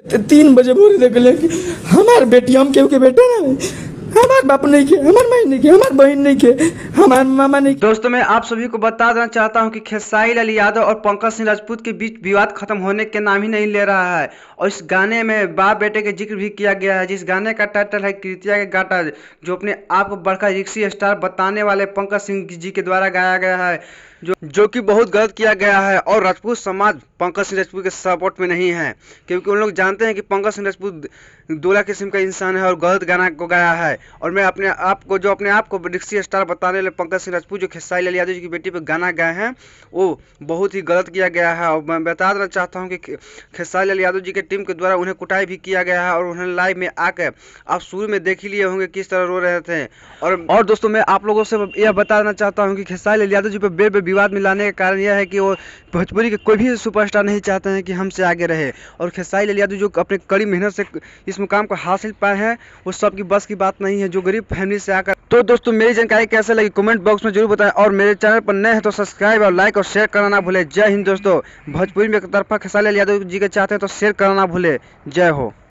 3 बजे बोल देख ले कि हमार बेटी हम केहू के बेटा ना हमार बाप नहीं के, हमार माई नहीं के, हमार बहन नहीं के, हमार मामा नहीं। दोस्तों मैं आप सभी को बता देना चाहता हूं कि खेसारी लाल यादव और पंकज सिंह राजपूत के बीच विवाद खत्म होने के नाम ही नहीं ले रहा है। और इस गाने में बाप बेटे के जिक्र भी किया गया है, जिस गाने का टाइटल है कृतिया के गाटा, जो अपने आप को बड़का रिक्सी स्टार बताने वाले पंकज सिंह जी के द्वारा गाया गया है, जो कि बहुत गलत किया गया है। और राजपूत समाज पंकज सिंह राजपूत के सपोर्ट में नहीं है, क्योंकि उन लोग जानते हैं कि पंकज सिंह राजपूत दूल्हा किस्म का इंसान है और गलत गाना को गाया है। और मैं अपने आप को रिक्सी स्टार बताने वाले पंकज सिंह राजपूत जो खेसारी लाल यादव जी की बेटी पे गाना गाए हैं, वो बहुत ही गलत किया गया है। और मैं बता देना चाहता हूँ कि खेसारी लाल यादव जी के टीम के द्वारा उन्हें कुटाई भी किया गया है। और उन्हें लाइव में आकर आप शुरू में देख ही लिए होंगे किस तरह रो रहे थे। और दोस्तों मैं आप लोगों से यह बता देना चाहता हूँ कि खेसारी लाल यादव जी पे बेर बेर विवाद में लाने का कारण यह है कि वो भोजपुरी के कोई भी सुपरस्टार नहीं चाहते हैं कि हमसे आगे रहे। और खेसारी लाल यादव जो अपने कड़ी मेहनत से इस मुकाम को हासिल पाए हैं, वो सबकी बस की बात नहीं है, जो गरीब फैमिली से आकर। तो दोस्तों मेरी जानकारी कैसे लगी कमेंट बॉक्स में जरूर बताएं। और मेरे चैनल पर नए हैं तो सब्सक्राइब और लाइक और शेयर करना ना भूलें। जय हिंद दोस्तों। भोजपुरी में एक तरफा खेसारी लाल यादव जी के चाहते हैं तो शेयर करना ना भूलें। जय हो।